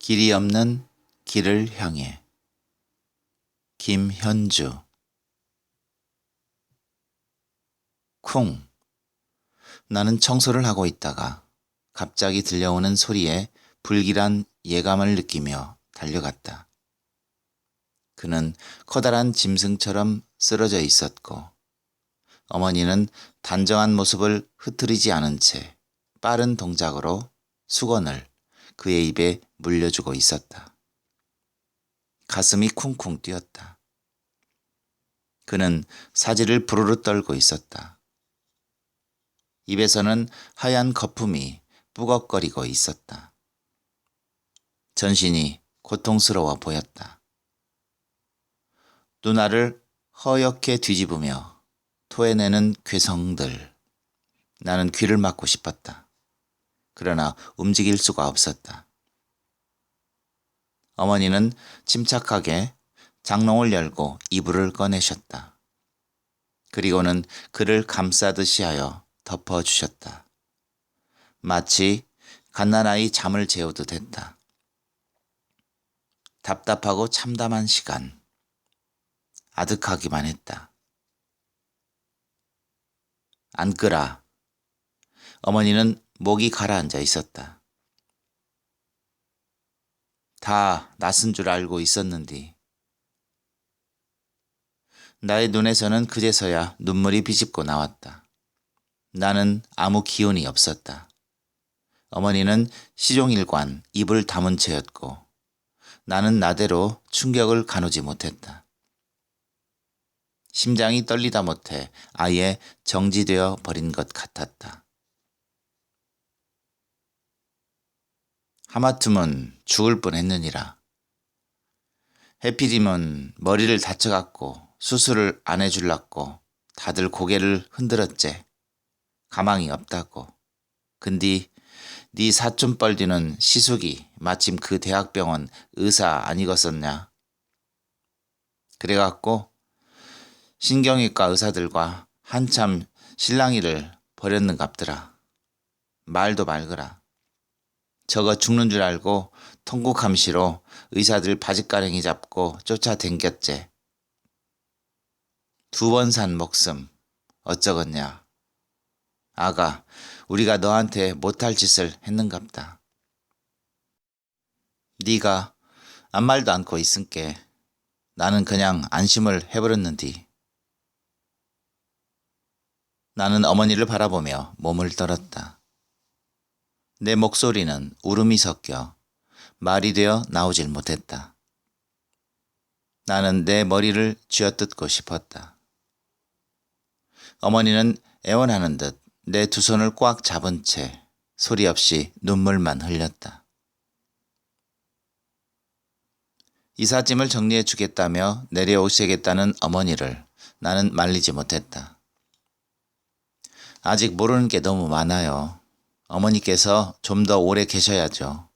길이 없는 길을 향해. 김현주. 쿵. 나는 청소를 하고 있다가 갑자기 들려오는 소리에 불길한 예감을 느끼며 달려갔다. 그는 커다란 짐승처럼 쓰러져 있었고 어머니는 단정한 모습을 흐트리지 않은 채 빠른 동작으로 수건을 그의 입에 물려주고 있었다. 가슴이 쿵쿵 뛰었다. 그는 사지를 부르르 떨고 있었다. 입에서는 하얀 거품이 뿌걱거리고 있었다. 전신이 고통스러워 보였다. 눈알을 허옇게 뒤집으며 토해내는 괴성들. 나는 귀를 막고 싶었다. 그러나 움직일 수가 없었다. 어머니는 침착하게 장롱을 열고 이불을 꺼내셨다. 그리고는 그를 감싸듯이 하여 덮어주셨다. 마치 갓난아이 잠을 재우듯 했다. 답답하고 참담한 시간. 아득하기만 했다. 앉거라. 어머니는 목이 가라앉아 있었다. 다 낯선 줄 알고 있었는디. 나의 눈에서는 그제서야 눈물이 비집고 나왔다. 나는 아무 기운이 없었다. 어머니는 시종일관 입을 다문 채였고 나는 나대로 충격을 가누지 못했다. 심장이 떨리다 못해 아예 정지되어 버린 것 같았다. 하마터면 죽을 뻔했느니라. 해필이면 머리를 다쳐갖고 수술을 안 해줄랐고 다들 고개를 흔들었제. 가망이 없다고. 근디 네 사촌 뻘디는 시숙이 마침 그 대학병원 의사 아니겠었냐. 그래갖고 신경외과 의사들과 한참 실랑이를 벌였는갑더라. 말도 말거라. 저거 죽는 줄 알고 통곡함시로 의사들 바짓가랭이 잡고 쫓아댕겼제. 2번 산 목숨 어쩌겠냐. 아가, 우리가 너한테 못할 짓을 했는갑다. 네가 아무 말도 않고 있은께 나는 그냥 안심을 해버렸는디. 나는 어머니를 바라보며 몸을 떨었다. 내 목소리는 울음이 섞여 말이 되어 나오질 못했다. 나는 내 머리를 쥐어뜯고 싶었다. 어머니는 애원하는 듯 내 2손을 꽉 잡은 채 소리 없이 눈물만 흘렸다. 이삿짐을 정리해 주겠다며 내려오시겠다는 어머니를 나는 말리지 못했다. 아직 모르는 게 너무 많아요. 어머니께서 좀 더 오래 계셔야죠.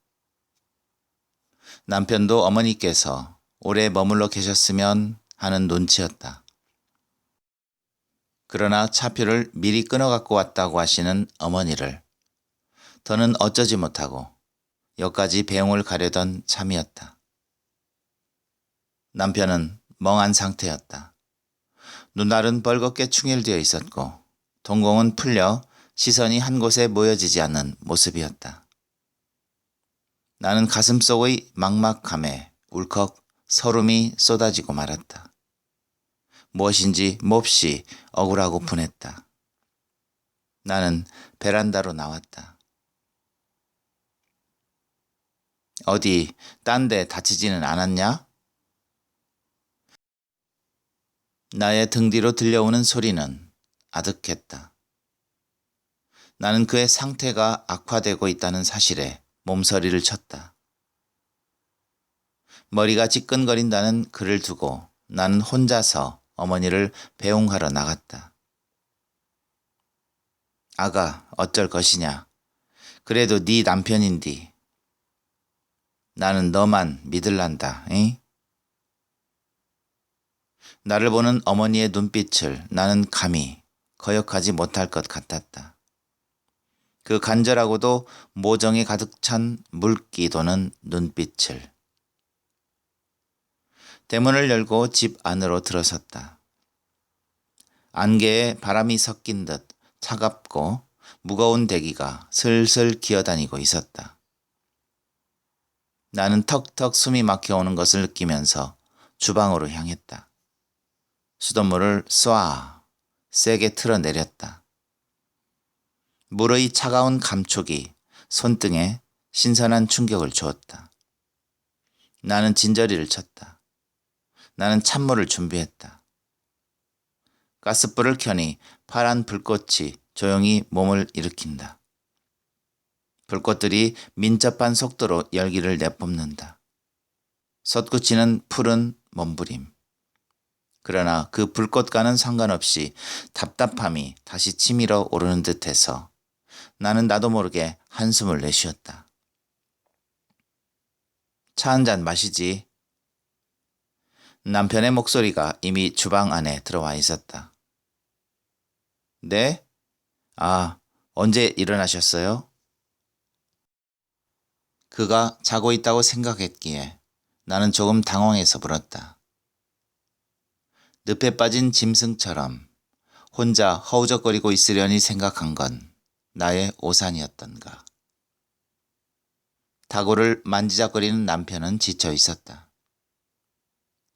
남편도 어머니께서 오래 머물러 계셨으면 하는 논치였다. 그러나 차표를 미리 끊어갖고 왔다고 하시는 어머니를 더는 어쩌지 못하고 여기까지 배웅을 가려던 참이었다. 남편은 멍한 상태였다. 눈알은 벌겋게 충혈되어 있었고 동공은 풀려 시선이 한 곳에 모여지지 않는 모습이었다. 나는 가슴속의 막막함에 울컥 서름이 쏟아지고 말았다. 무엇인지 몹시 억울하고 분했다. 나는 베란다로 나왔다. 어디 딴 데 다치지는 않았냐? 나의 등 뒤로 들려오는 소리는 아득했다. 나는 그의 상태가 악화되고 있다는 사실에 몸서리를 쳤다. 머리가 지끈거린다는 그를 두고 나는 혼자서 어머니를 배웅하러 나갔다. 아가, 어쩔 것이냐. 그래도 네 남편인디. 나는 너만 믿을란다. 응? 나를 보는 어머니의 눈빛을 나는 감히 거역하지 못할 것 같았다. 그 간절하고도 모정이 가득 찬 물기 도는 눈빛을. 대문을 열고 집 안으로 들어섰다. 안개에 바람이 섞인 듯 차갑고 무거운 대기가 슬슬 기어다니고 있었다. 나는 턱턱 숨이 막혀오는 것을 느끼면서 주방으로 향했다. 수돗물을 쏴 세게 틀어내렸다. 물의 차가운 감촉이 손등에 신선한 충격을 주었다. 나는 진저리를 쳤다. 나는 찬물을 준비했다. 가스불을 켜니 파란 불꽃이 조용히 몸을 일으킨다. 불꽃들이 민첩한 속도로 열기를 내뿜는다. 솟구치는 푸른 몸부림. 그러나 그 불꽃과는 상관없이 답답함이 다시 치밀어 오르는 듯해서 나는 나도 모르게 한숨을 내쉬었다. 차 한 잔 마시지. 남편의 목소리가 이미 주방 안에 들어와 있었다. 네? 아, 언제 일어나셨어요? 그가 자고 있다고 생각했기에 나는 조금 당황해서 물었다. 늪에 빠진 짐승처럼 혼자 허우적거리고 있으려니 생각한 건 나의 오산이었던가. 다구를 만지작거리는 남편은 지쳐 있었다.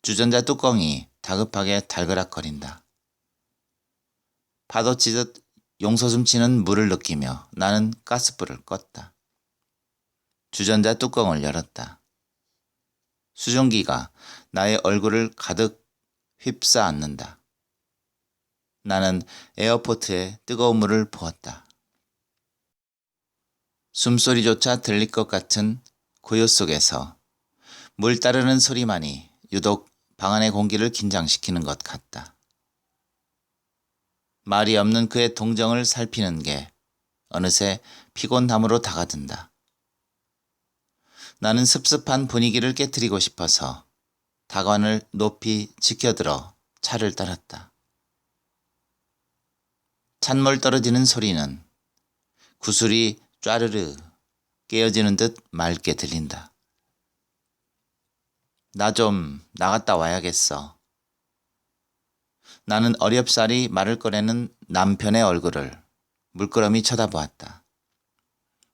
주전자 뚜껑이 다급하게 달그락거린다. 파도 치듯 용솟음치는 물을 느끼며 나는 가스불을 껐다. 주전자 뚜껑을 열었다. 수증기가 나의 얼굴을 가득 휩싸안는다. 나는 에어포트에 뜨거운 물을 부었다. 숨소리조차 들릴 것 같은 고요 속에서 물 따르는 소리만이 유독 방 안의 공기를 긴장시키는 것 같다. 말이 없는 그의 동정을 살피는 게 어느새 피곤함으로 다가든다. 나는 습습한 분위기를 깨트리고 싶어서 다관을 높이 지켜들어 차를 따랐다. 찬물 떨어지는 소리는 구슬이 쫘르르 깨어지는 듯 맑게 들린다. 나 좀 나갔다 와야겠어. 나는 어렵사리 말을 꺼내는 남편의 얼굴을 물끄러미 쳐다보았다.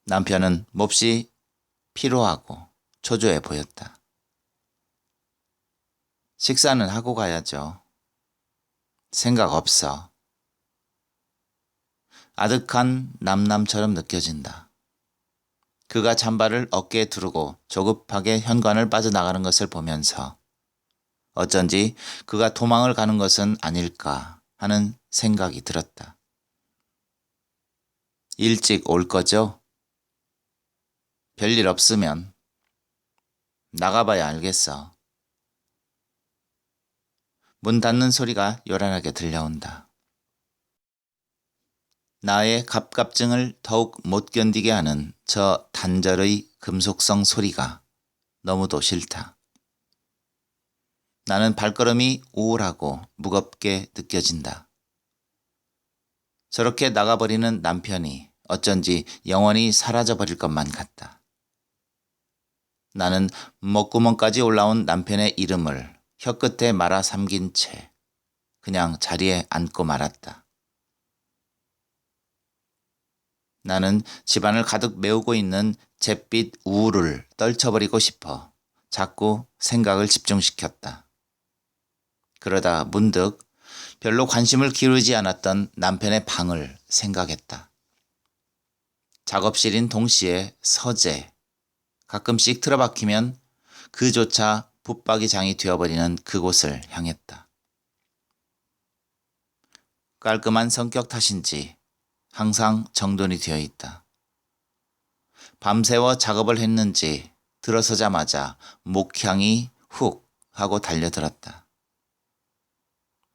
남편은 몹시 피로하고 초조해 보였다. 식사는 하고 가야죠. 생각 없어. 아득한 남남처럼 느껴진다. 그가 잠바를 어깨에 두르고 조급하게 현관을 빠져나가는 것을 보면서 어쩐지 그가 도망을 가는 것은 아닐까 하는 생각이 들었다. 일찍 올 거죠? 별일 없으면 나가봐야 알겠어. 문 닫는 소리가 요란하게 들려온다. 나의 갑갑증을 더욱 못 견디게 하는 저 단절의 금속성 소리가 너무도 싫다. 나는 발걸음이 우울하고 무겁게 느껴진다. 저렇게 나가버리는 남편이 어쩐지 영원히 사라져버릴 것만 같다. 나는 목구멍까지 올라온 남편의 이름을 혀끝에 말아 삼긴 채 그냥 자리에 앉고 말았다. 나는 집안을 가득 메우고 있는 잿빛 우울을 떨쳐버리고 싶어 자꾸 생각을 집중시켰다. 그러다 문득 별로 관심을 기울이지 않았던 남편의 방을 생각했다. 작업실인 동시에 서재, 가끔씩 틀어박히면 그조차 붙박이장이 되어버리는 그곳을 향했다. 깔끔한 성격 탓인지 항상 정돈이 되어 있다. 밤새워 작업을 했는지 들어서자마자 목향이 훅 하고 달려들었다.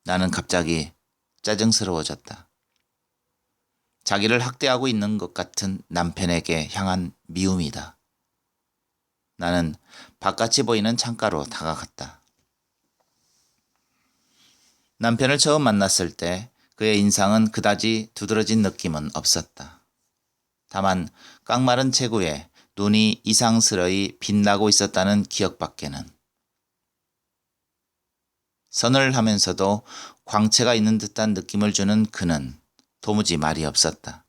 나는 갑자기 짜증스러워졌다. 자기를 학대하고 있는 것 같은 남편에게 향한 미움이다. 나는 바깥이 보이는 창가로 다가갔다. 남편을 처음 만났을 때 그의 인상은 그다지 두드러진 느낌은 없었다. 다만 깡마른 체구에 눈이 이상스러이 빛나고 있었다는 기억밖에는. 서늘하면서도 광채가 있는 듯한 느낌을 주는 그는 도무지 말이 없었다.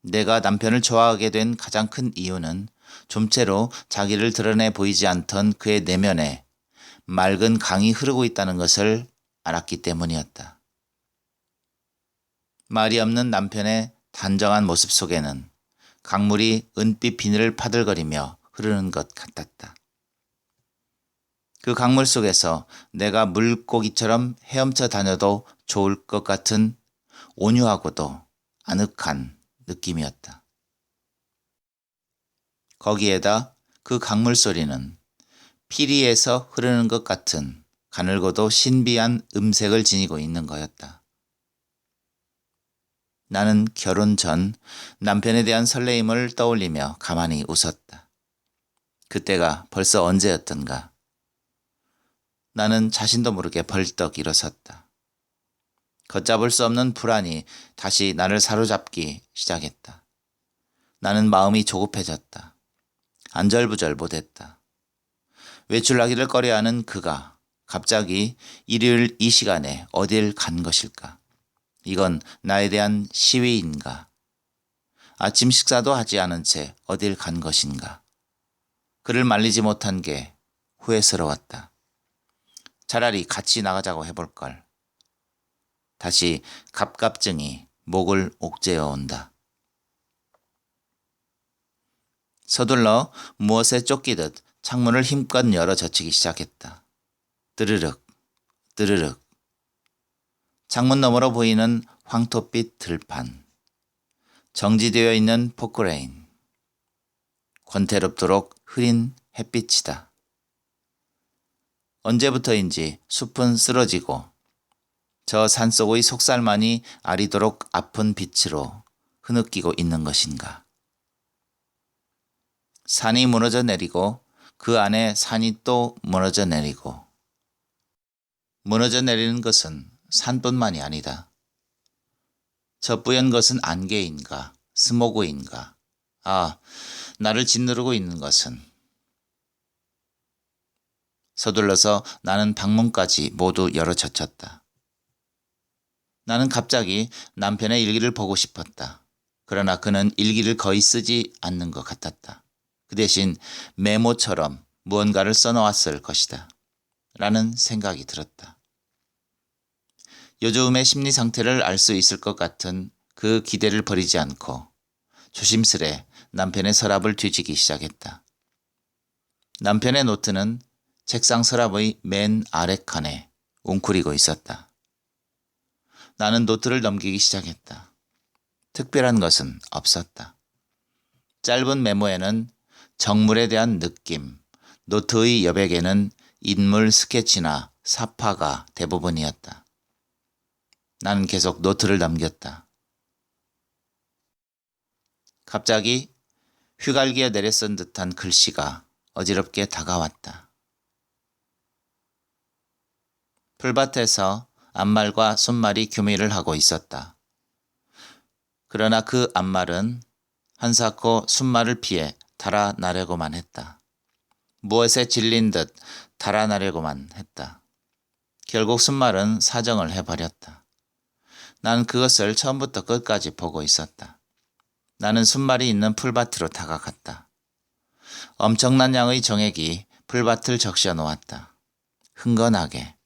내가 남편을 좋아하게 된 가장 큰 이유는 좀채로 자기를 드러내 보이지 않던 그의 내면에 맑은 강이 흐르고 있다는 것을 알았기 때문이었다. 말이 없는 남편의 단정한 모습 속에는 강물이 은빛 비늘을 파들거리며 흐르는 것 같았다. 그 강물 속에서 내가 물고기처럼 헤엄쳐 다녀도 좋을 것 같은 온유하고도 아늑한 느낌이었다. 거기에다 그 강물 소리는 피리에서 흐르는 것 같은 가늘고도 신비한 음색을 지니고 있는 거였다. 나는 결혼 전 남편에 대한 설레임을 떠올리며 가만히 웃었다. 그때가 벌써 언제였던가. 나는 자신도 모르게 벌떡 일어섰다. 걷잡을 수 없는 불안이 다시 나를 사로잡기 시작했다. 나는 마음이 조급해졌다. 안절부절 못했다. 외출하기를 꺼려하는 그가 갑자기 일요일 이 시간에 어딜 간 것일까? 이건 나에 대한 시위인가? 아침 식사도 하지 않은 채 어딜 간 것인가? 그를 말리지 못한 게 후회스러웠다. 차라리 같이 나가자고 해볼걸. 다시 갑갑증이 목을 옥죄어 온다. 서둘러 무엇에 쫓기듯 창문을 힘껏 열어 젖히기 시작했다. 뜨르륵, 뜨르륵. 창문 너머로 보이는 황토빛 들판. 정지되어 있는 포크레인. 권태롭도록 흐린 햇빛이다. 언제부터인지 숲은 쓰러지고 저 산속의 속살만이 아리도록 아픈 빛으로 흐느끼고 있는 것인가. 산이 무너져 내리고 그 안에 산이 또 무너져 내리고 무너져 내리는 것은 산뿐만이 아니다. 저 뿌연 것은 안개인가 스모그인가. 아, 나를 짓누르고 있는 것은. 서둘러서 나는 방문까지 모두 열어 젖혔다. 나는 갑자기 남편의 일기를 보고 싶었다. 그러나 그는 일기를 거의 쓰지 않는 것 같았다. 그 대신 메모처럼 무언가를 써놓았을 것이다. 라는 생각이 들었다. 요즘의 심리 상태를 알 수 있을 것 같은 그 기대를 버리지 않고 조심스레 남편의 서랍을 뒤지기 시작했다. 남편의 노트는 책상 서랍의 맨 아래 칸에 웅크리고 있었다. 나는 노트를 넘기기 시작했다. 특별한 것은 없었다. 짧은 메모에는 정물에 대한 느낌, 노트의 여백에는 인물 스케치나 사파가 대부분이었다. 나는 계속 노트를 넘겼다. 갑자기 휘갈기어 내려쓴 듯한 글씨가 어지럽게 다가왔다. 풀밭에서 앞말과 손말이 교미를 하고 있었다. 그러나 그 앞말은 한사코 순말을 피해 달아나려고만 했다. 무엇에 질린 듯 달아나려고만 했다. 결국 순말은 사정을 해버렸다. 난 그것을 처음부터 끝까지 보고 있었다. 나는 순말이 있는 풀밭으로 다가갔다. 엄청난 양의 정액이 풀밭을 적셔 놓았다. 흥건하게.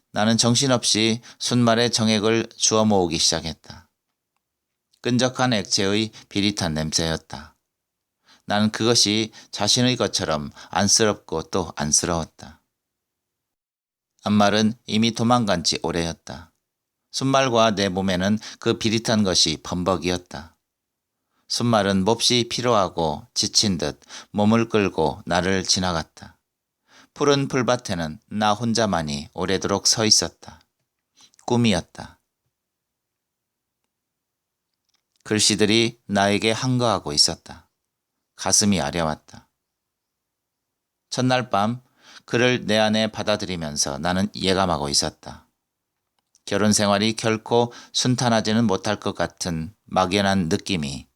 나는 정신없이 순말의 정액을 주워 모으기 시작했다. 끈적한 액체의 비릿한 냄새였다. 나는 그것이 자신의 것처럼 안쓰럽고 또 안쓰러웠다. 앞말은 이미 도망간 지 오래였다. 순말과 내 몸에는 그 비릿한 것이 범벅이었다. 순말은 몹시 피로하고 지친 듯 몸을 끌고 나를 지나갔다. 푸른 풀밭에는 나 혼자만이 오래도록 서 있었다. 꿈이었다. 글씨들이 나에게 한거하고 있었다. 가슴이 아려왔다. 첫날 밤 그를 내 안에 받아들이면서 나는 예감하고 있었다. 결혼 생활이 결코 순탄하지는 못할 것 같은 막연한 느낌이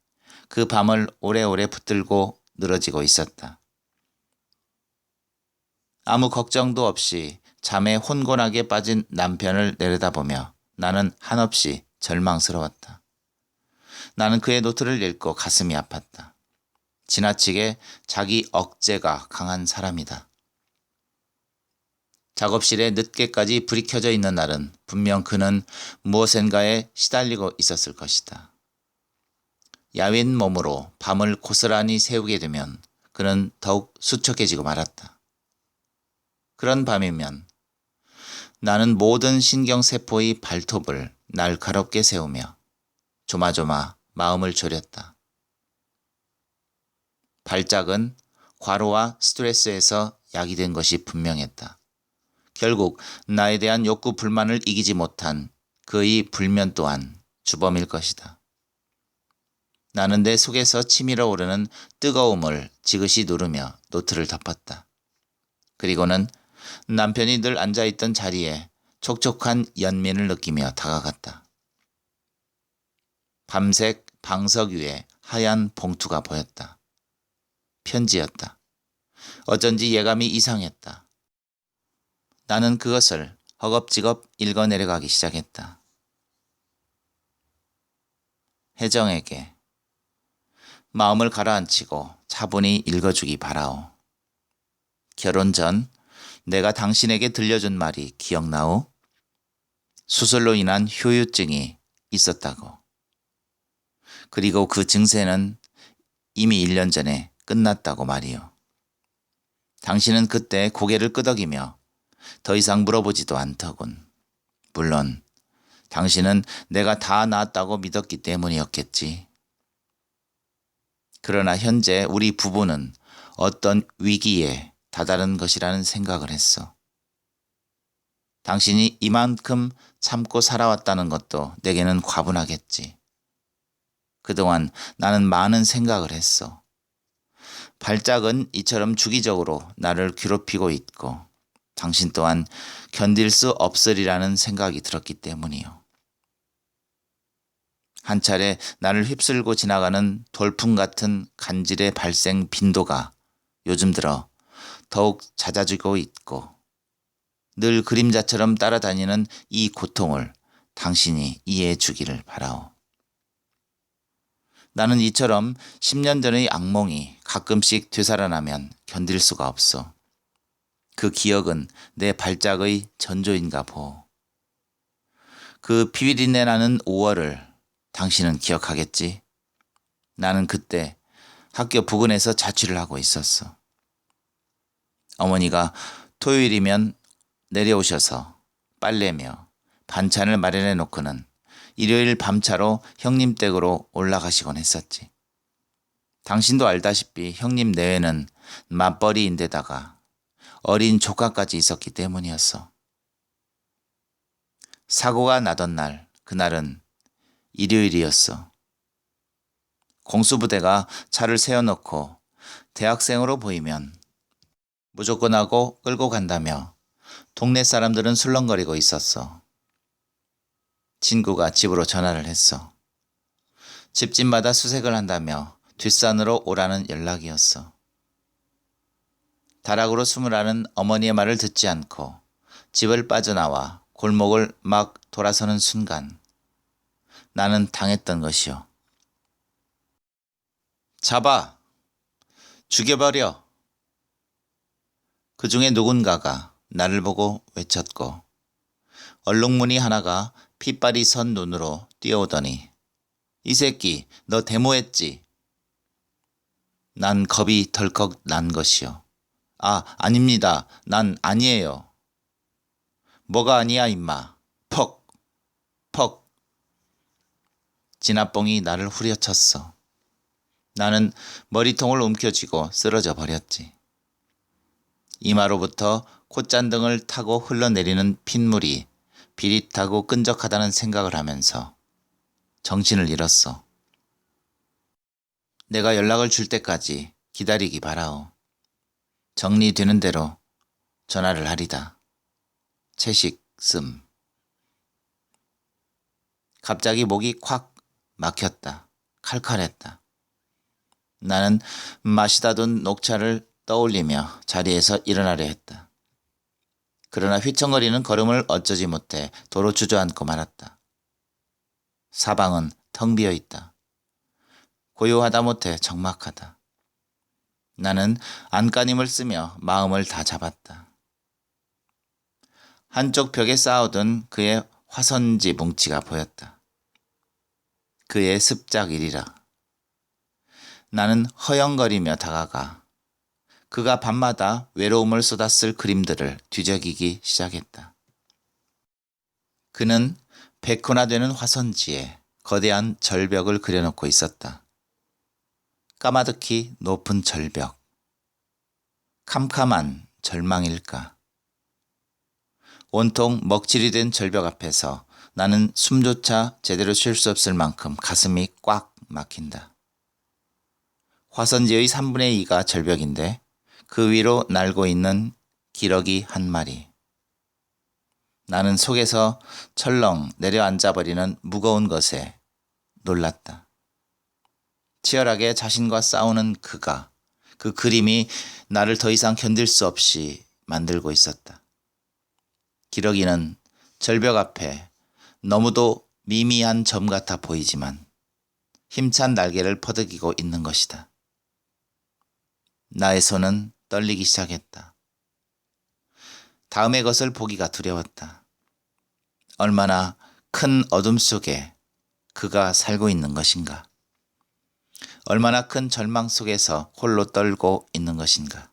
그 밤을 오래오래 붙들고 늘어지고 있었다. 아무 걱정도 없이 잠에 혼곤하게 빠진 남편을 내려다보며 나는 한없이 절망스러웠다. 나는 그의 노트를 읽고 가슴이 아팠다. 지나치게 자기 억제가 강한 사람이다. 작업실에 늦게까지 불이 켜져 있는 날은 분명 그는 무엇인가에 시달리고 있었을 것이다. 야윈 몸으로 밤을 고스란히 새우게 되면 그는 더욱 수척해지고 말았다. 그런 밤이면 나는 모든 신경세포의 발톱을 날카롭게 세우며 조마조마 마음을 졸였다. 발작은 과로와 스트레스에서 야기된 것이 분명했다. 결국 나에 대한 욕구 불만을 이기지 못한 그의 불면 또한 주범일 것이다. 나는 내 속에서 치밀어 오르는 뜨거움을 지그시 누르며 노트를 덮었다. 그리고는 남편이 늘 앉아있던 자리에 촉촉한 연민을 느끼며 다가갔다. 밤색 방석 위에 하얀 봉투가 보였다. 편지였다. 어쩐지 예감이 이상했다. 나는 그것을 허겁지겁 읽어 내려가기 시작했다. 혜정에게 마음을 가라앉히고 차분히 읽어주기 바라오. 결혼 전 내가 당신에게 들려준 말이 기억나오? 수술로 인한 후유증이 있었다고. 그리고 그 증세는 이미 1년 전에 끝났다고 말이오. 당신은 그때 고개를 끄덕이며 더 이상 물어보지도 않더군. 물론 당신은 내가 다 나았다고 믿었기 때문이었겠지. 그러나 현재 우리 부부는 어떤 위기에 다다른 것이라는 생각을 했어. 당신이 이만큼 참고 살아왔다는 것도 내게는 과분하겠지. 그동안 나는 많은 생각을 했어. 발작은 이처럼 주기적으로 나를 괴롭히고 있고 당신 또한 견딜 수 없으리라는 생각이 들었기 때문이요. 한 차례 나를 휩쓸고 지나가는 돌풍 같은 간질의 발생 빈도가 요즘 들어 더욱 잦아지고 있고 늘 그림자처럼 따라다니는 이 고통을 당신이 이해해 주기를 바라오. 나는 이처럼 10년 전의 악몽이 가끔씩 되살아나면 견딜 수가 없어. 그 기억은 내 발작의 전조인가 보. 그 비비린내 나는 5월을 당신은 기억하겠지? 나는 그때 학교 부근에서 자취를 하고 있었어. 어머니가 토요일이면 내려오셔서 빨래며 반찬을 마련해 놓고는 일요일 밤차로 형님 댁으로 올라가시곤 했었지. 당신도 알다시피 형님 내외는 맞벌이인데다가 어린 조카까지 있었기 때문이었어. 사고가 나던 날, 그날은 일요일이었어. 공수부대가 차를 세워놓고 대학생으로 보이면 무조건 하고 끌고 간다며 동네 사람들은 술렁거리고 있었어. 친구가 집으로 전화를 했어. 집집마다 수색을 한다며 뒷산으로 오라는 연락이었어. 다락으로 숨으라는 어머니의 말을 듣지 않고 집을 빠져나와 골목을 막 돌아서는 순간 나는 당했던 것이요. 잡아! 죽여버려! 그 중에 누군가가 나를 보고 외쳤고 얼룩무늬 하나가 핏발이 선 눈으로 뛰어오더니 이 새끼 너 데모했지? 난 겁이 덜컥 난 것이요. 아닙니다. 난 아니에요. 뭐가 아니야 임마. 퍽! 퍽! 진압봉이 나를 후려쳤어. 나는 머리통을 움켜쥐고 쓰러져 버렸지. 이마로부터 콧잔등을 타고 흘러내리는 핏물이 비릿하고 끈적하다는 생각을 하면서 정신을 잃었어. 내가 연락을 줄 때까지 기다리기 바라오. 정리되는 대로 전화를 하리다. 채식 씀. 갑자기 목이 콱 막혔다. 칼칼했다. 나는 마시다 둔 녹차를 떠올리며 자리에서 일어나려 했다. 그러나 휘청거리는 걸음을 어쩌지 못해 도로 주저앉고 말았다. 사방은 텅 비어 있다. 고요하다 못해 적막하다. 나는 안간힘을 쓰며 마음을 다 잡았다. 한쪽 벽에 쌓아둔 그의 화선지 뭉치가 보였다. 그의 습작이리라. 나는 허영거리며 다가가 그가 밤마다 외로움을 쏟았을 그림들을 뒤적이기 시작했다. 그는 백호나되는 화선지에 거대한 절벽을 그려놓고 있었다. 까마득히 높은 절벽. 캄캄한 절망일까. 온통 먹칠이 된 절벽 앞에서 나는 숨조차 제대로 쉴 수 없을 만큼 가슴이 꽉 막힌다. 화선지의 3분의 2가 절벽인데 그 위로 날고 있는 기러기 한 마리. 나는 속에서 철렁 내려앉아버리는 무거운 것에 놀랐다. 치열하게 자신과 싸우는 그가, 그 그림이 나를 더 이상 견딜 수 없이 만들고 있었다. 기러기는 절벽 앞에 너무도 미미한 점 같아 보이지만 힘찬 날개를 퍼득이고 있는 것이다. 나의 손은 떨리기 시작했다. 다음의 것을 보기가 두려웠다. 얼마나 큰 어둠 속에 그가 살고 있는 것인가. 얼마나 큰 절망 속에서 홀로 떨고 있는 것인가.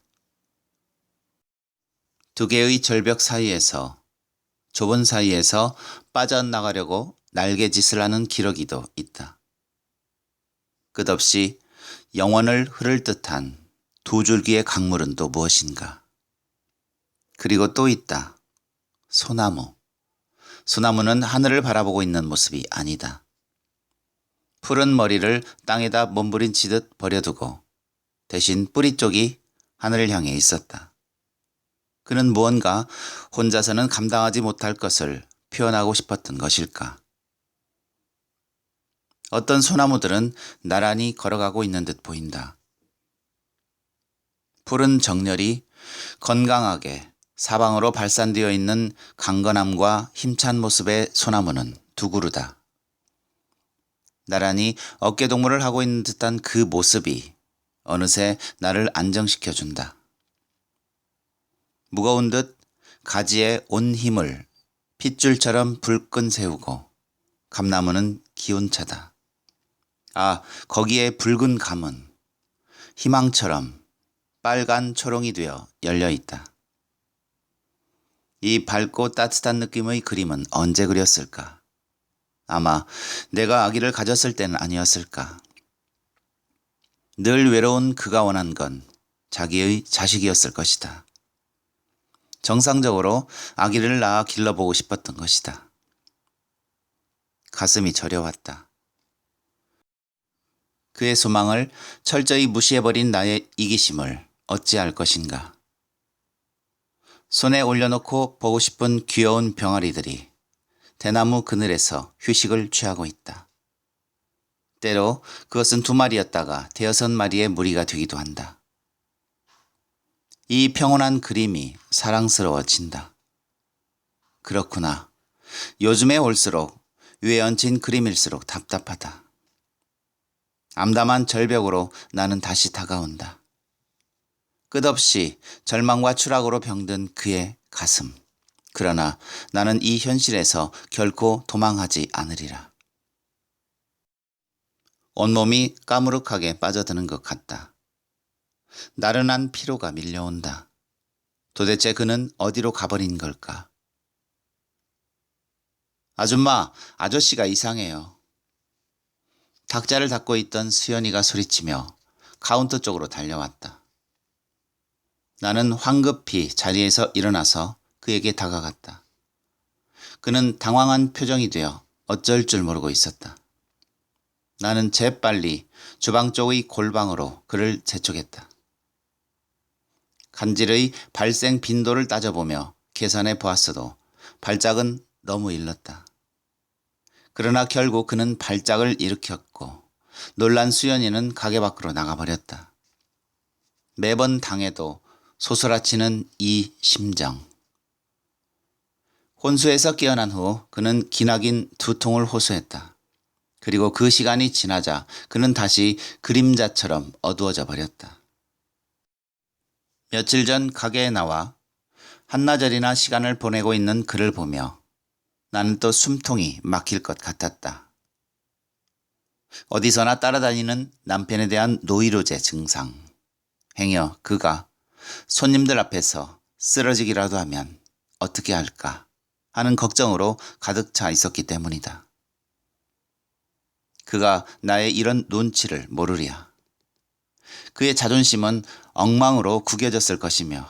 두 개의 절벽 사이에서, 좁은 사이에서 빠져나가려고 날개짓을 하는 기러기도 있다. 끝없이 영원을 흐를 듯한 두 줄기의 강물은 또 무엇인가. 그리고 또 있다. 소나무. 소나무는 하늘을 바라보고 있는 모습이 아니다. 푸른 머리를 땅에다 몸부림치듯 버려두고 대신 뿌리 쪽이 하늘을 향해 있었다. 그는 무언가 혼자서는 감당하지 못할 것을 표현하고 싶었던 것일까. 어떤 소나무들은 나란히 걸어가고 있는 듯 보인다. 푸른 정렬이 건강하게 사방으로 발산되어 있는 강건함과 힘찬 모습의 소나무는 두 그루다. 나란히 어깨동무를 하고 있는 듯한 그 모습이 어느새 나를 안정시켜준다. 무거운 듯 가지에 온 힘을 핏줄처럼 불끈 세우고 감나무는 기운차다. 아, 거기에 붉은 감은 희망처럼 빨간 초롱이 되어 열려있다. 이 밝고 따뜻한 느낌의 그림은 언제 그렸을까? 아마 내가 아기를 가졌을 때는 아니었을까? 늘 외로운 그가 원한 건 자기의 자식이었을 것이다. 정상적으로 아기를 낳아 길러보고 싶었던 것이다. 가슴이 저려왔다. 그의 소망을 철저히 무시해버린 나의 이기심을 어찌할 것인가. 손에 올려놓고 보고 싶은 귀여운 병아리들이 대나무 그늘에서 휴식을 취하고 있다. 때로 그것은 2마리였다가 5마리의 무리가 되기도 한다. 이 평온한 그림이 사랑스러워진다. 그렇구나. 요즘에 올수록 위에 얹힌 그림일수록 답답하다. 암담한 절벽으로 나는 다시 다가온다. 끝없이 절망과 추락으로 병든 그의 가슴. 그러나 나는 이 현실에서 결코 도망하지 않으리라. 온몸이 까무룩하게 빠져드는 것 같다. 나른한 피로가 밀려온다. 도대체 그는 어디로 가버린 걸까? 아줌마, 아저씨가 이상해요. 탁자를 닦고 있던 수연이가 소리치며 카운터 쪽으로 달려왔다. 나는 황급히 자리에서 일어나서 그에게 다가갔다. 그는 당황한 표정이 되어 어쩔 줄 모르고 있었다. 나는 재빨리 주방 쪽의 골방으로 그를 재촉했다. 간질의 발생 빈도를 따져보며 계산해 보았어도 발작은 너무 일렀다. 그러나 결국 그는 발작을 일으켰고 놀란 수연이는 가게 밖으로 나가버렸다. 매번 당해도 소스라치는 이 심정. 혼수에서 깨어난 후 그는 기나긴 두통을 호소했다. 그리고 그 시간이 지나자 그는 다시 그림자처럼 어두워져 버렸다. 며칠 전 가게에 나와 한나절이나 시간을 보내고 있는 그를 보며 나는 또 숨통이 막힐 것 같았다. 어디서나 따라다니는 남편에 대한 노이로제 증상. 행여 그가 손님들 앞에서 쓰러지기라도 하면 어떻게 할까 하는 걱정으로 가득 차 있었기 때문이다. 그가 나의 이런 눈치를 모르랴. 그의 자존심은 엉망으로 구겨졌을 것이며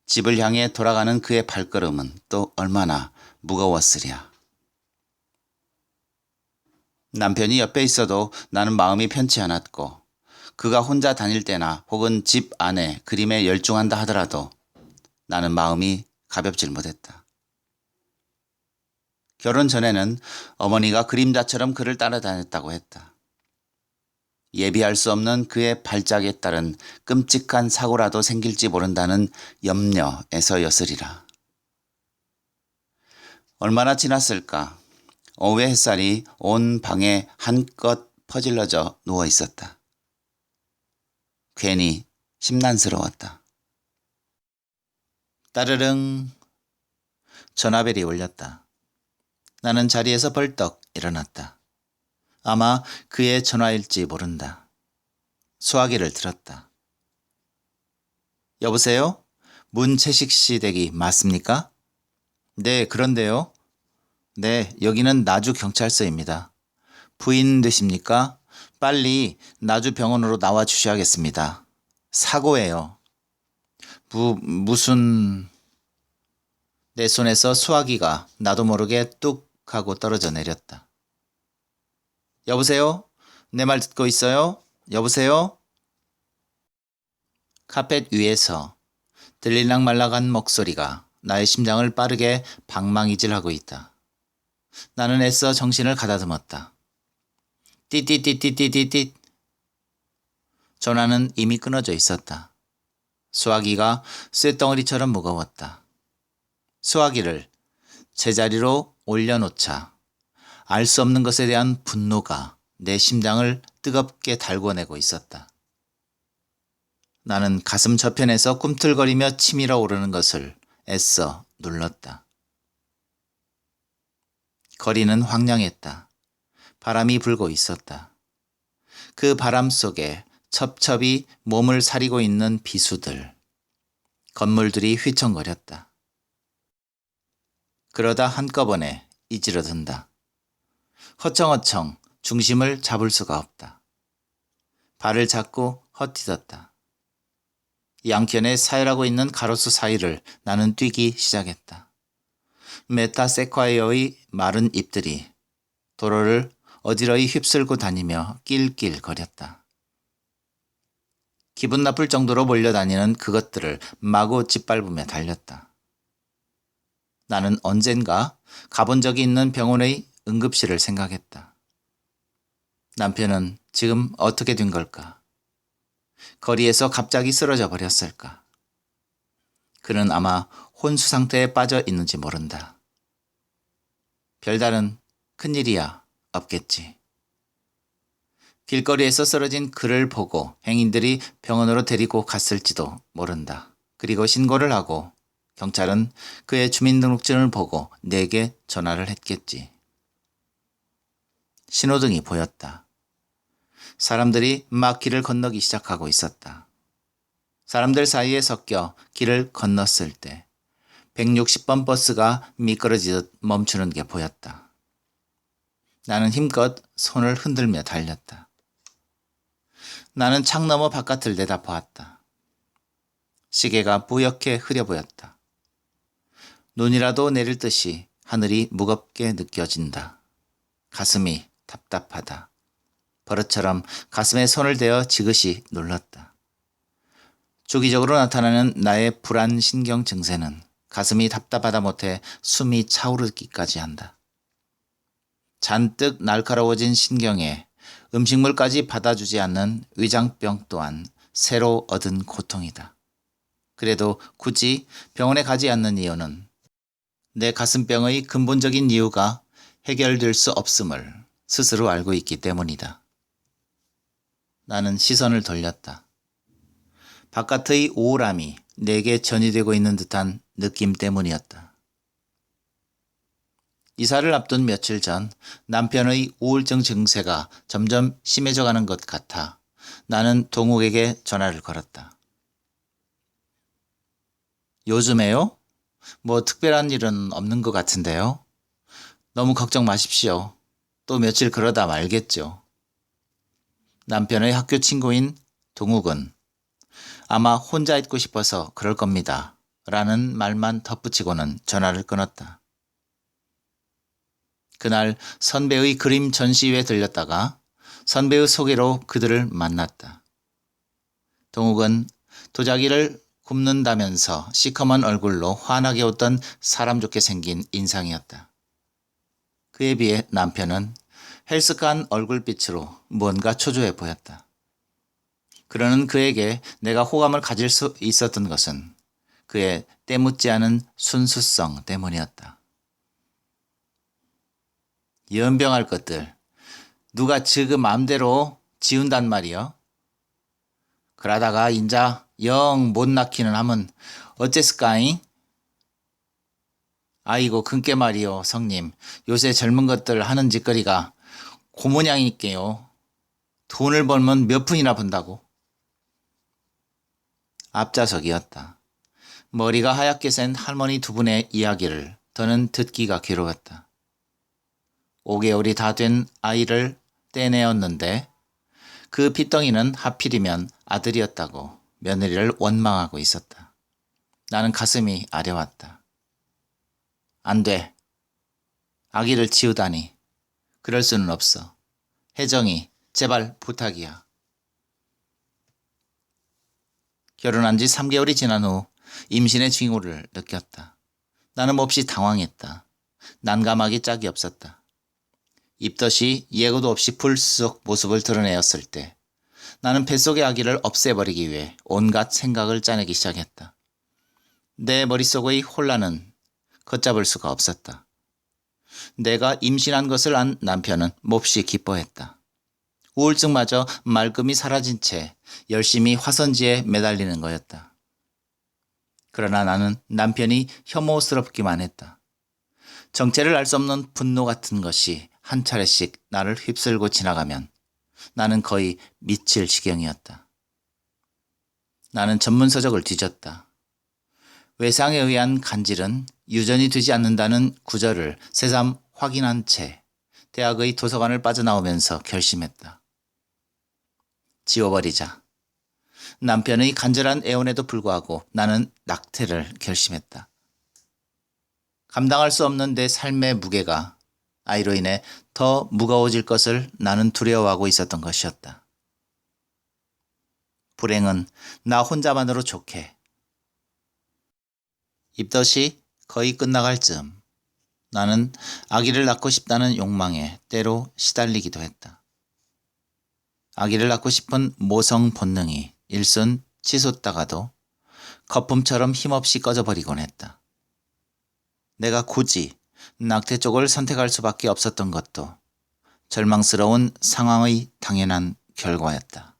집을 향해 돌아가는 그의 발걸음은 또 얼마나 무거웠으랴. 남편이 옆에 있어도 나는 마음이 편치 않았고 그가 혼자 다닐 때나 혹은 집 안에 그림에 열중한다 하더라도 나는 마음이 가볍질 못했다. 결혼 전에는 어머니가 그림자처럼 그를 따라다녔다고 했다. 예비할 수 없는 그의 발작에 따른 끔찍한 사고라도 생길지 모른다는 염려에서였으리라. 얼마나 지났을까? 오후의 햇살이 온 방에 한껏 퍼질러져 누워 있었다. 괜히 심란스러웠다. 따르릉. 전화벨이 울렸다. 나는 자리에서 벌떡 일어났다. 아마 그의 전화일지 모른다. 수화기를 들었다. 여보세요? 문채식 씨 댁이 맞습니까? 네, 그런데요. 네, 여기는 나주경찰서입니다. 부인 되십니까? 빨리 나주병원으로 나와 주셔야겠습니다. 사고예요. 무슨... 내 손에서 수화기가 나도 모르게 뚝 하고 떨어져 내렸다. 여보세요? 내 말 듣고 있어요? 여보세요? 카펫 위에서 들릴락 말락한 목소리가 나의 심장을 빠르게 방망이질하고 있다. 나는 애써 정신을 가다듬었다. 띠띠띠띠띠띠띠. 전화는 이미 끊어져 있었다. 수화기가 쇳덩어리처럼 무거웠다. 수화기를 제자리로 올려놓자 알 수 없는 것에 대한 분노가 내 심장을 뜨겁게 달궈내고 있었다. 나는 가슴 저편에서 꿈틀거리며 치밀어 오르는 것을 애써 눌렀다. 거리는 황량했다. 바람이 불고 있었다. 그 바람 속에 첩첩이 몸을 사리고 있는 비수들. 건물들이 휘청거렸다. 그러다 한꺼번에 이지러든다. 허청허청 중심을 잡을 수가 없다. 발을 잡고 헛디뎠다. 양편에 사열하고 있는 가로수 사이를 나는 뛰기 시작했다. 메타세콰이어의 마른 잎들이 도로를 어지러이 휩쓸고 다니며 낄낄거렸다. 기분 나쁠 정도로 몰려다니는 그것들을 마구 짓밟으며 달렸다. 나는 언젠가 가본 적이 있는 병원의 응급실을 생각했다. 남편은 지금 어떻게 된 걸까? 거리에서 갑자기 쓰러져 버렸을까? 그는 아마 혼수 상태에 빠져 있는지 모른다. 별다른 큰일이야 없겠지. 길거리에서 쓰러진 그를 보고 행인들이 병원으로 데리고 갔을지도 모른다. 그리고 신고를 하고 경찰은 그의 주민등록증을 보고 내게 전화를 했겠지. 신호등이 보였다. 사람들이 막 길을 건너기 시작하고 있었다. 사람들 사이에 섞여 길을 건넜을 때 160번 버스가 미끄러지듯 멈추는 게 보였다. 나는 힘껏 손을 흔들며 달렸다. 나는 창 너머 바깥을 내다보았다. 시계가 뿌옇게 흐려 보였다. 눈이라도 내릴 듯이 하늘이 무겁게 느껴진다. 가슴이 답답하다. 버릇처럼 가슴에 손을 대어 지그시 눌렀다. 주기적으로 나타나는 나의 불안 신경 증세는 가슴이 답답하다 못해 숨이 차오르기까지 한다. 잔뜩 날카로워진 신경에 음식물까지 받아주지 않는 위장병 또한 새로 얻은 고통이다. 그래도 굳이 병원에 가지 않는 이유는 내 가슴병의 근본적인 이유가 해결될 수 없음을 스스로 알고 있기 때문이다. 나는 시선을 돌렸다. 바깥의 우울함이 내게 전이되고 있는 듯한 느낌 때문이었다. 이사를 앞둔 며칠 전 남편의 우울증 증세가 점점 심해져가는 것 같아 나는 동욱에게 전화를 걸었다. 요즘에요? 뭐 특별한 일은 없는 것 같은데요? 너무 걱정 마십시오. 또 며칠 그러다 말겠죠. 남편의 학교 친구인 동욱은 아마 혼자 있고 싶어서 그럴 겁니다. 라는 말만 덧붙이고는 전화를 끊었다. 그날 선배의 그림 전시회에 들렸다가 선배의 소개로 그들을 만났다. 동욱은 도자기를 굽는다면서 시커먼 얼굴로 환하게 웃던 사람 좋게 생긴 인상이었다. 그에 비해 남편은 헬스한 얼굴빛으로 무언가 초조해 보였다. 그러는 그에게 내가 호감을 가질 수 있었던 것은 그의 때묻지 않은 순수성 때문이었다. 연병할 것들, 누가 지금 맘대로 지운단 말이여? 그러다가 인자 영 못 낳기는 하면 어째스까잉? 아이고 큰께 말이요 성님, 요새 젊은 것들 하는 짓거리가 고모냥이니께요. 돈을 벌면 몇 푼이나 번다고. 앞좌석이었다. 머리가 하얗게 센 할머니 두 분의 이야기를 더는 듣기가 괴로웠다. 5개월이 다 된 아이를 떼내었는데 그 핏덩이는 하필이면 아들이었다고 며느리를 원망하고 있었다. 나는 가슴이 아려왔다. 안 돼. 아기를 지우다니. 그럴 수는 없어. 혜정이 제발 부탁이야. 결혼한 지 3개월이 지난 후 임신의 징후를 느꼈다. 나는 몹시 당황했다. 난감하기 짝이 없었다. 입덧이 예고도 없이 불쑥 모습을 드러내었을 때 나는 뱃속의 아기를 없애버리기 위해 온갖 생각을 짜내기 시작했다. 내 머릿속의 혼란은 걷잡을 수가 없었다. 내가 임신한 것을 안 남편은 몹시 기뻐했다. 우울증마저 말끔히 사라진 채 열심히 화선지에 매달리는 거였다. 그러나 나는 남편이 혐오스럽기만 했다. 정체를 알 수 없는 분노 같은 것이 한 차례씩 나를 휩쓸고 지나가면 나는 거의 미칠 지경이었다. 나는 전문서적을 뒤졌다. 외상에 의한 간질은 유전이 되지 않는다는 구절을 새삼 확인한 채 대학의 도서관을 빠져나오면서 결심했다. 지워버리자. 남편의 간절한 애원에도 불구하고 나는 낙태를 결심했다. 감당할 수 없는 내 삶의 무게가 아이로 인해 더 무거워질 것을 나는 두려워하고 있었던 것이었다. 불행은 나 혼자만으로 좋게. 입덧이 거의 끝나갈 즈음 나는 아기를 낳고 싶다는 욕망에 때로 시달리기도 했다. 아기를 낳고 싶은 모성 본능이 일순 치솟다가도 거품처럼 힘없이 꺼져버리곤 했다. 내가 굳이 낙태 쪽을 선택할 수밖에 없었던 것도 절망스러운 상황의 당연한 결과였다.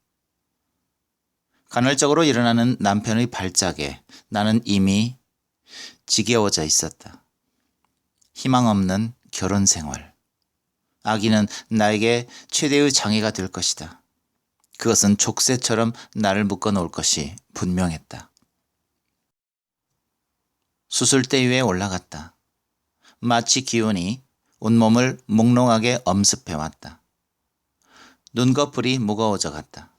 간헐적으로 일어나는 남편의 발작에 나는 이미 지겨워져 있었다. 희망 없는 결혼 생활. 아기는 나에게 최대의 장애가 될 것이다. 그것은 족쇄처럼 나를 묶어놓을 것이 분명했다. 수술대 위에 올라갔다. 마치 기운이 온몸을 몽롱하게 엄습해왔다. 눈꺼풀이 무거워져 갔다.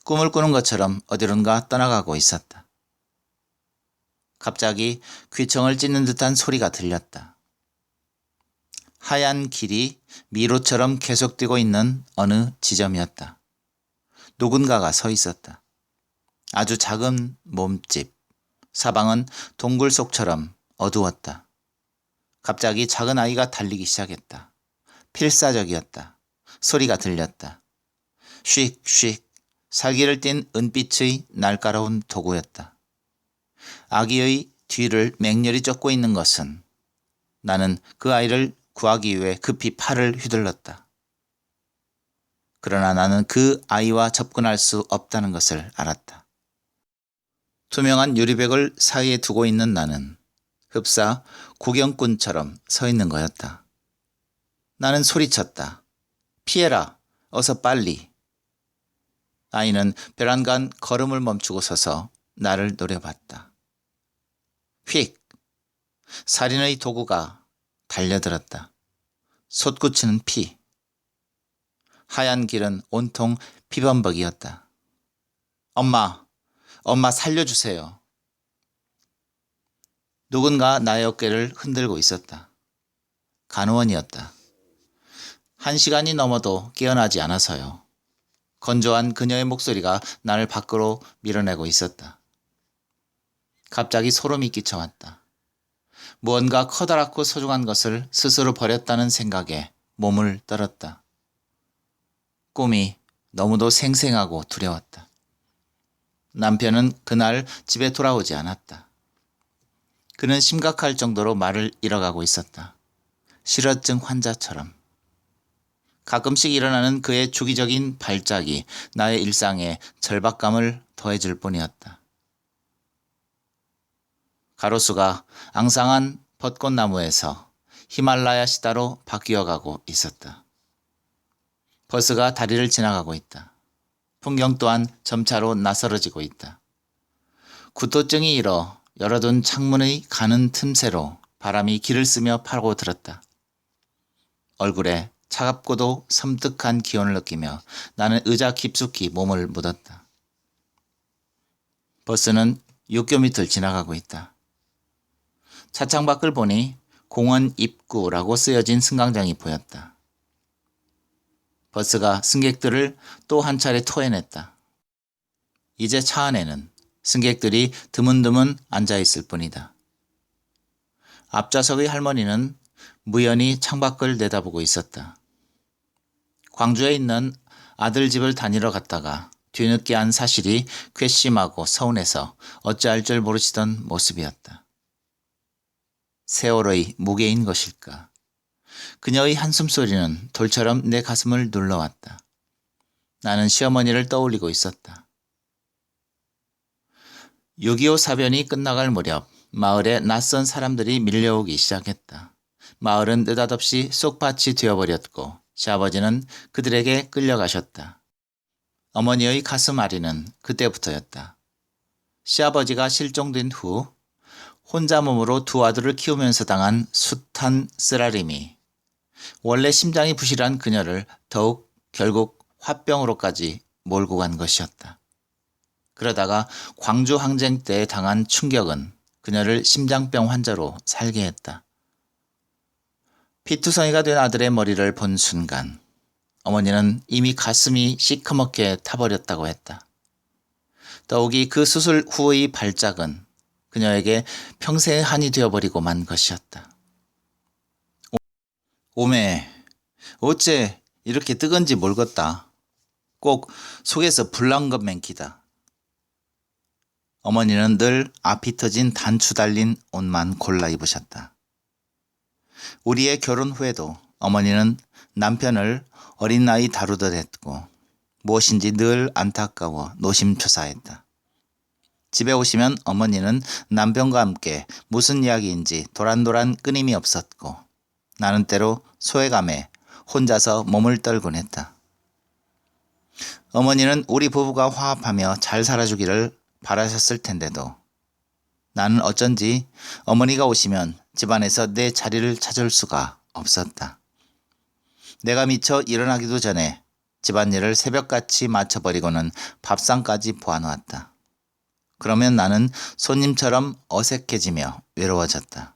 꿈을 꾸는 것처럼 어디론가 떠나가고 있었다. 갑자기 귀청을 찢는 듯한 소리가 들렸다. 하얀 길이 미로처럼 계속되고 있는 어느 지점이었다. 누군가가 서 있었다. 아주 작은 몸집. 사방은 동굴 속처럼 어두웠다. 갑자기 작은 아이가 달리기 시작했다. 필사적이었다. 소리가 들렸다. 쉭쉭 살기를 띤 은빛의 날카로운 도구였다. 아기의 뒤를 맹렬히 쫓고 있는 것은 나는 그 아이를 구하기 위해 급히 팔을 휘둘렀다. 그러나 나는 그 아이와 접근할 수 없다는 것을 알았다. 투명한 유리벽을 사이에 두고 있는 나는 흡사 구경꾼처럼 서 있는 거였다. 나는 소리쳤다. 피해라. 어서 빨리. 아이는 벼랑간 걸음을 멈추고 서서 나를 노려봤다. 휙! 살인의 도구가 달려들었다. 솟구치는 피. 하얀 길은 온통 피범벅이었다. 엄마 살려주세요. 누군가 나의 어깨를 흔들고 있었다. 간호원이었다. 1시간이 넘어도 깨어나지 않아서요. 건조한 그녀의 목소리가 나를 밖으로 밀어내고 있었다. 갑자기 소름이 끼쳐왔다. 무언가 커다랗고 소중한 것을 스스로 버렸다는 생각에 몸을 떨었다. 꿈이 너무도 생생하고 두려웠다. 남편은 그날 집에 돌아오지 않았다. 그는 심각할 정도로 말을 잃어가고 있었다. 실어증 환자처럼. 가끔씩 일어나는 그의 주기적인 발작이 나의 일상에 절박감을 더해줄 뿐이었다. 가로수가 앙상한 벚꽃나무에서 히말라야 시다로 바뀌어가고 있었다. 버스가 다리를 지나가고 있다. 풍경 또한 점차로 낯설어지고 있다. 구토증이 일어 열어둔 창문의 가는 틈새로 바람이 길을 쓰며 파고들었다. 얼굴에 차갑고도 섬뜩한 기온을 느끼며 나는 의자 깊숙이 몸을 묻었다. 버스는 육교 밑을 지나가고 있다. 차창 밖을 보니 공원 입구라고 쓰여진 승강장이 보였다. 버스가 승객들을 또 한 차례 토해냈다. 이제 차 안에는 승객들이 드문드문 앉아있을 뿐이다. 앞좌석의 할머니는 무연히 창밖을 내다보고 있었다. 광주에 있는 아들 집을 다니러 갔다가 뒤늦게 한 사실이 괘씸하고 서운해서 어찌할 줄 모르시던 모습이었다. 세월의 무게인 것일까? 그녀의 한숨소리는 돌처럼 내 가슴을 눌러왔다. 나는 시어머니를 떠올리고 있었다. 6.25 사변이 끝나갈 무렵 마을에 낯선 사람들이 밀려오기 시작했다. 마을은 느닷없이 쏙밭이 되어버렸고 시아버지는 그들에게 끌려가셨다. 어머니의 가슴 아리는 그때부터였다. 시아버지가 실종된 후 혼자 몸으로 두 아들을 키우면서 당한 숱한 쓰라림이 원래 심장이 부실한 그녀를 더욱 결국 화병으로까지 몰고 간 것이었다. 그러다가 광주 항쟁 때 당한 충격은 그녀를 심장병 환자로 살게 했다. 피투성이가 된 아들의 머리를 본 순간 어머니는 이미 가슴이 시커멓게 타버렸다고 했다. 더욱이 그 수술 후의 발작은 그녀에게 평생의 한이 되어버리고 만 것이었다. 오메, 어째 이렇게 뜨건지 몰겠다. 꼭 속에서 불난 것 맹키다. 어머니는 늘 앞이 터진 단추 달린 옷만 골라 입으셨다. 우리의 결혼 후에도 어머니는 남편을 어린 나이 다루듯 했고 무엇인지 늘 안타까워 노심초사했다. 집에 오시면 어머니는 남편과 함께 무슨 이야기인지 도란도란 끊임이 없었고 나는 때로 소외감에 혼자서 몸을 떨곤 했다. 어머니는 우리 부부가 화합하며 잘 살아주기를 바라셨을 텐데도 나는 어쩐지 어머니가 오시면 집안에서 내 자리를 찾을 수가 없었다. 내가 미처 일어나기도 전에 집안일을 새벽같이 마쳐버리고는 밥상까지 보아놓았다. 그러면 나는 손님처럼 어색해지며 외로워졌다.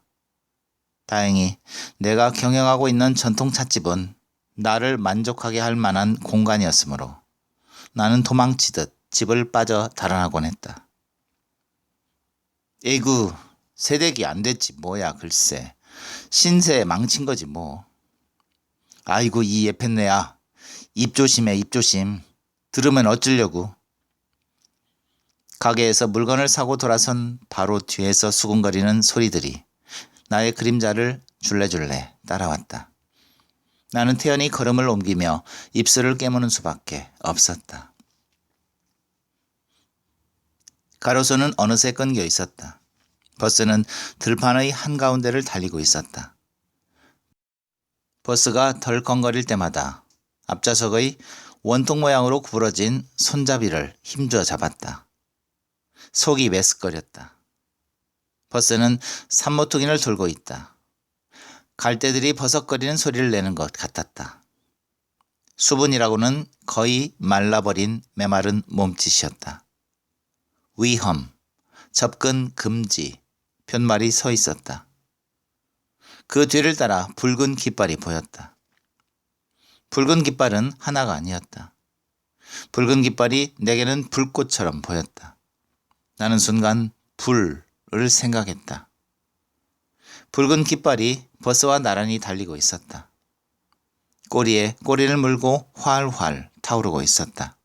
다행히 내가 경영하고 있는 전통찻집은 나를 만족하게 할 만한 공간이었으므로 나는 도망치듯 집을 빠져 달아나곤 했다. 에이구, 세대기 안 됐지 뭐야 글쎄. 신세 망친 거지 뭐. 아이고 이 예편네야. 입 조심해 입 조심. 들으면 어쩌려고. 가게에서 물건을 사고 돌아선 바로 뒤에서 수군거리는 소리들이 나의 그림자를 줄레줄레 따라왔다. 나는 태연히 걸음을 옮기며 입술을 깨무는 수밖에 없었다. 가로수는 어느새 끊겨 있었다. 버스는 들판의 한가운데를 달리고 있었다. 버스가 덜컹거릴 때마다 앞좌석의 원통 모양으로 구부러진 손잡이를 힘주어 잡았다. 속이 메스꺼렸다. 버스는 산모퉁이를 돌고 있다. 갈대들이 버석거리는 소리를 내는 것 같았다. 수분이라고는 거의 말라버린 메마른 몸짓이었다. 위험, 접근 금지, 편말이 서 있었다. 그 뒤를 따라 붉은 깃발이 보였다. 붉은 깃발은 하나가 아니었다. 붉은 깃발이 내게는 불꽃처럼 보였다. 나는 순간 불을 생각했다. 붉은 깃발이 버스와 나란히 달리고 있었다. 꼬리에 꼬리를 물고 활활 타오르고 있었다.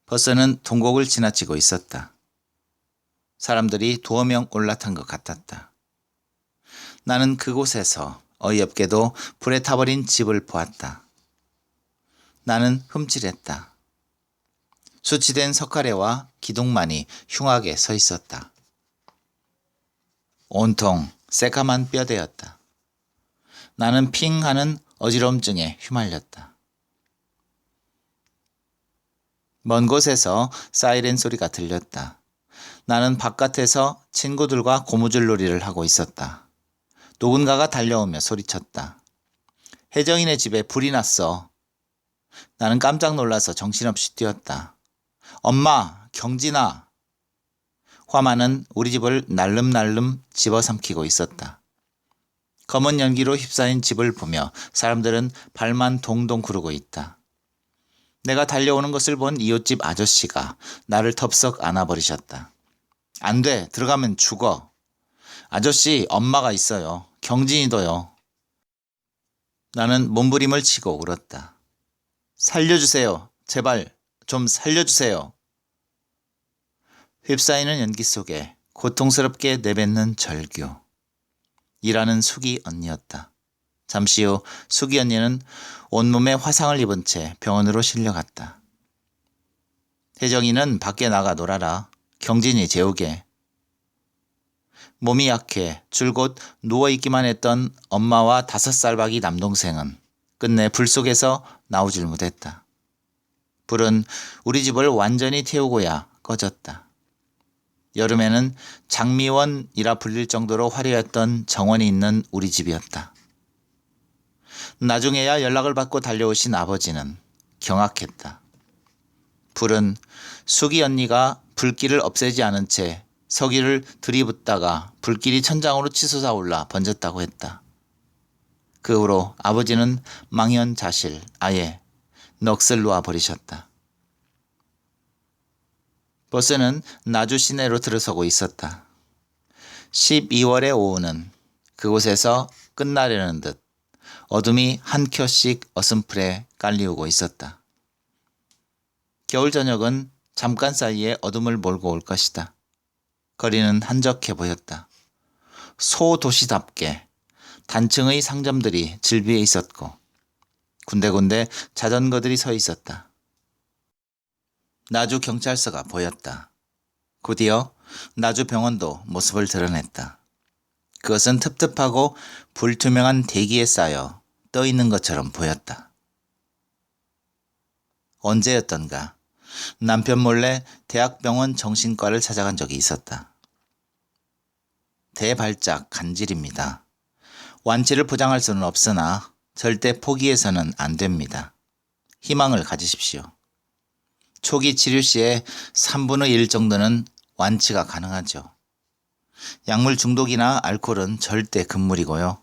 버스는 동곡을 지나치고 있었다. 사람들이 두어 명 올라탄 것 같았다. 나는 그곳에서 어이없게도 불에 타버린 집을 보았다. 나는 흠칠했다. 수치된 석가래와 기둥만이 흉하게 서 있었다. 온통 새까만 뼈대였다. 나는 핑 하는 어지러움증에 휘말렸다. 먼 곳에서 사이렌 소리가 들렸다. 나는 바깥에서 친구들과 고무줄 놀이를 하고 있었다. 누군가가 달려오며 소리쳤다. 혜정이네 집에 불이 났어. 나는 깜짝 놀라서 정신없이 뛰었다. 엄마, 경진아. 화마는 우리 집을 날름날름 집어삼키고 있었다. 검은 연기로 휩싸인 집을 보며 사람들은 발만 동동 구르고 있다. 내가 달려오는 것을 본 이웃집 아저씨가 나를 덥석 안아버리셨다. 안 돼, 들어가면 죽어. 아저씨, 엄마가 있어요. 경진이도요. 나는 몸부림을 치고 울었다. 살려주세요. 제발 좀 살려주세요. 휩싸이는 연기 속에 고통스럽게 내뱉는 절규. 일하는 수기 언니였다. 잠시 후 수기 언니는 온몸에 화상을 입은 채 병원으로 실려갔다. 혜정이는 밖에 나가 놀아라. 경진이 재우게. 몸이 약해 줄곧 누워있기만 했던 엄마와 5살박이 남동생은 끝내 불 속에서 나오질 못했다. 불은 우리 집을 완전히 태우고야 꺼졌다. 여름에는 장미원이라 불릴 정도로 화려했던 정원이 있는 우리 집이었다. 나중에야 연락을 받고 달려오신 아버지는 경악했다. 불은 수기 언니가 불길을 없애지 않은 채 서기를 들이붓다가 불길이 천장으로 치솟아 올라 번졌다고 했다. 그 후로 아버지는 망연자실 아예 넋을 놓아 버리셨다. 버스는 나주 시내로 들어서고 있었다. 12월의 오후는 그곳에서 끝나려는 듯 어둠이 한 켜씩 어슴풀에 깔리우고 있었다. 겨울 저녁은 잠깐 사이에 어둠을 몰고 올 것이다. 거리는 한적해 보였다. 소도시답게 단층의 상점들이 질비해 있었고 군데군데 자전거들이 서 있었다. 나주 경찰서가 보였다. 곧이어 나주 병원도 모습을 드러냈다. 그것은 텁텁하고 불투명한 대기에 쌓여 떠 있는 것처럼 보였다. 언제였던가 남편 몰래 대학병원 정신과를 찾아간 적이 있었다. 대발작 간질입니다. 완치를 보장할 수는 없으나 절대 포기해서는 안 됩니다. 희망을 가지십시오. 초기 치료 시에 3분의 1 정도는 완치가 가능하죠. 약물 중독이나 알코올은 절대 금물이고요.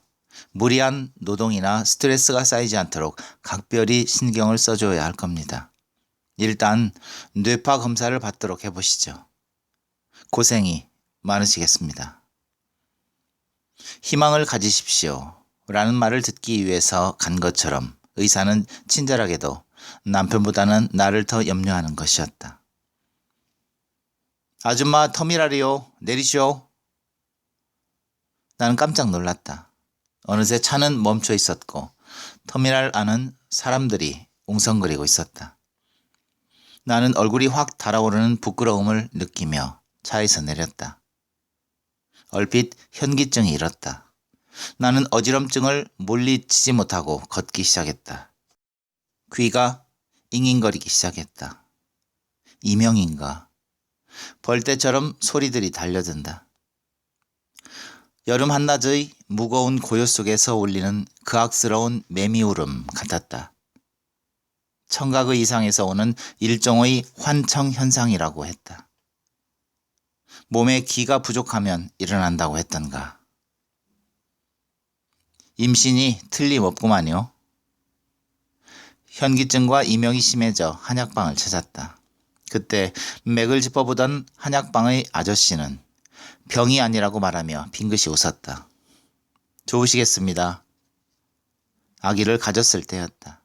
무리한 노동이나 스트레스가 쌓이지 않도록 각별히 신경을 써줘야 할 겁니다. 일단 뇌파 검사를 받도록 해보시죠. 고생이 많으시겠습니다. 희망을 가지십시오. 라는 말을 듣기 위해서 간 것처럼 의사는 친절하게도 남편보다는 나를 더 염려하는 것이었다. 아줌마 터미널이요. 내리시오. 나는 깜짝 놀랐다. 어느새 차는 멈춰 있었고 터미널 안은 사람들이 웅성거리고 있었다. 나는 얼굴이 확 달아오르는 부끄러움을 느끼며 차에서 내렸다. 얼핏 현기증이 일었다. 나는 어지럼증을 물리치지 못하고 걷기 시작했다. 귀가 잉잉거리기 시작했다. 이명인가? 벌떼처럼 소리들이 달려든다. 여름 한낮의 무거운 고요 속에서 울리는 그악스러운 매미울음 같았다. 청각의 이상에서 오는 일종의 환청 현상이라고 했다. 몸에 기가 부족하면 일어난다고 했던가. 임신이 틀림없구만요. 현기증과 이명이 심해져 한약방을 찾았다. 그때 맥을 짚어보던 한약방의 아저씨는 병이 아니라고 말하며 빙긋이 웃었다. 좋으시겠습니다. 아기를 가졌을 때였다.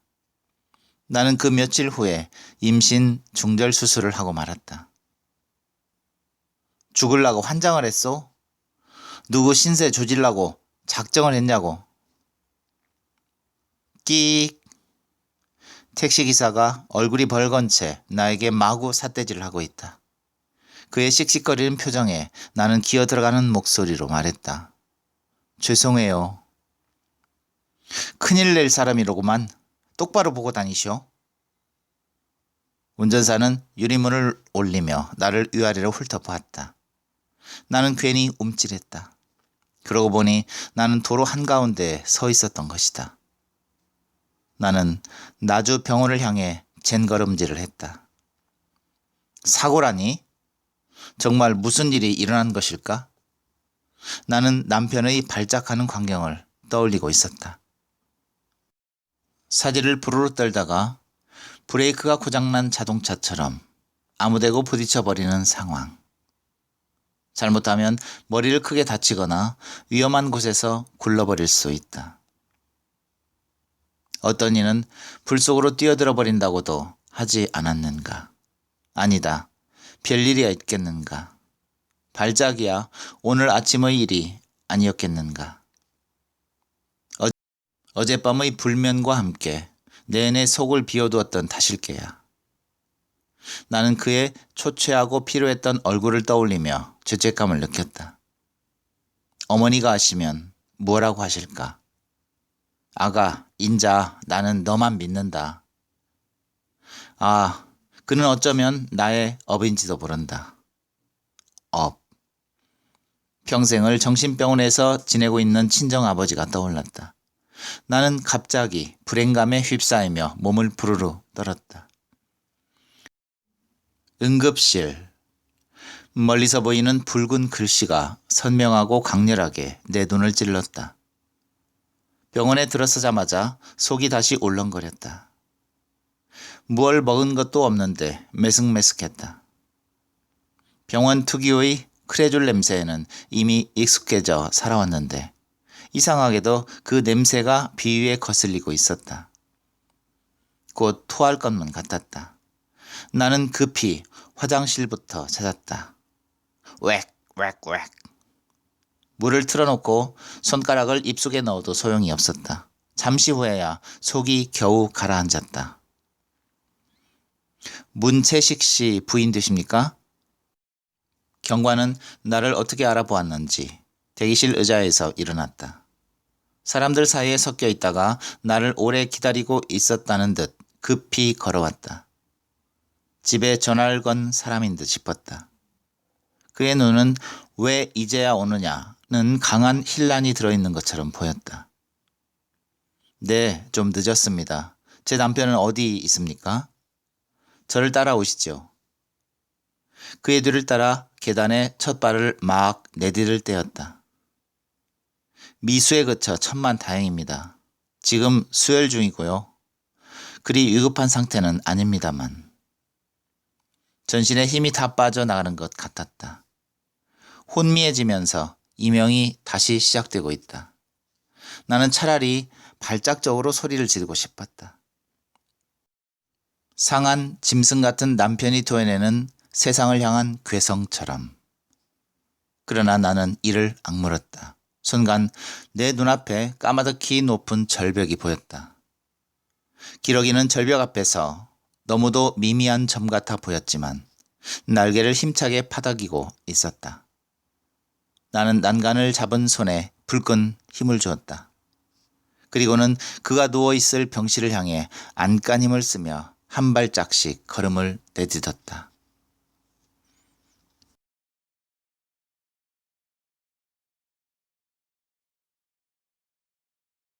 나는 그 며칠 후에 임신 중절 수술을 하고 말았다. 죽으려고 환장을 했소? 누구 신세 조질라고 작정을 했냐고. 끽. 택시기사가 얼굴이 벌건 채 나에게 마구 삿대질을 하고 있다. 그의 씩씩거리는 표정에 나는 기어들어가는 목소리로 말했다. 죄송해요. 큰일 낼 사람이로구만. 똑바로 보고 다니시오. 운전사는 유리문을 올리며 나를 위아래로 훑어보았다. 나는 괜히 움찔했다. 그러고 보니 나는 도로 한가운데에 서 있었던 것이다. 나는 나주 병원을 향해 젠걸음질을 했다. 사고라니? 정말 무슨 일이 일어난 것일까? 나는 남편의 발작하는 광경을 떠올리고 있었다. 사지를 부르르 떨다가 브레이크가 고장난 자동차처럼 아무데고 부딪혀버리는 상황. 잘못하면 머리를 크게 다치거나 위험한 곳에서 굴러버릴 수 있다. 어떤 이는 불 속으로 뛰어들어 버린다고도 하지 않았는가? 아니다. 별일이 있겠는가? 발작이야 오늘 아침의 일이 아니었겠는가? 어젯밤의 불면과 함께 내내 속을 비워두었던 다실개야. 나는 그의 초췌하고 피로했던 얼굴을 떠올리며 죄책감을 느꼈다. 어머니가 아시면 뭐라고 하실까? 아가, 인자, 나는 너만 믿는다. 아, 그는 어쩌면 나의 업인지도 모른다. 업. 평생을 정신병원에서 지내고 있는 친정아버지가 떠올랐다. 나는 갑자기 불행감에 휩싸이며 몸을 부르르 떨었다. 응급실. 멀리서 보이는 붉은 글씨가 선명하고 강렬하게 내 눈을 찔렀다. 병원에 들어서자마자 속이 다시 울렁거렸다. 무얼 먹은 것도 없는데 메슥메슥했다. 병원 특유의 크레졸 냄새에는 이미 익숙해져 살아왔는데 이상하게도 그 냄새가 비위에 거슬리고 있었다. 곧 토할 것만 같았다. 나는 급히 화장실부터 찾았다. 웩. 물을 틀어놓고 손가락을 입속에 넣어도 소용이 없었다. 잠시 후에야 속이 겨우 가라앉았다. 문채식 씨 부인 되십니까? 경관은 나를 어떻게 알아보았는지 대기실 의자에서 일어났다. 사람들 사이에 섞여 있다가 나를 오래 기다리고 있었다는 듯 급히 걸어왔다. 집에 전화를 건 사람인 듯 싶었다. 그의 눈은 왜 이제야 오느냐는 강한 혼란이 들어있는 것처럼 보였다. 네, 좀 늦었습니다. 제 남편은 어디 있습니까? 저를 따라오시죠. 그의 뒤를 따라 계단에 첫 발을 막 내디딜 때였다. 미수에 그쳐 천만 다행입니다. 지금 수혈 중이고요. 그리 위급한 상태는 아닙니다만. 전신에 힘이 다 빠져나가는 것 같았다. 혼미해지면서 이명이 다시 시작되고 있다. 나는 차라리 발작적으로 소리를 지르고 싶었다. 상한 짐승 같은 남편이 토해내는 세상을 향한 괴성처럼. 그러나 나는 이를 악물었다. 순간 내 눈앞에 까마득히 높은 절벽이 보였다. 기러기는 절벽 앞에서 너무도 미미한 점 같아 보였지만 날개를 힘차게 파닥이고 있었다. 나는 난간을 잡은 손에 불끈 힘을 주었다. 그리고는 그가 누워있을 병실을 향해 안간 힘을 쓰며 한 발짝씩 걸음을 내딛었다.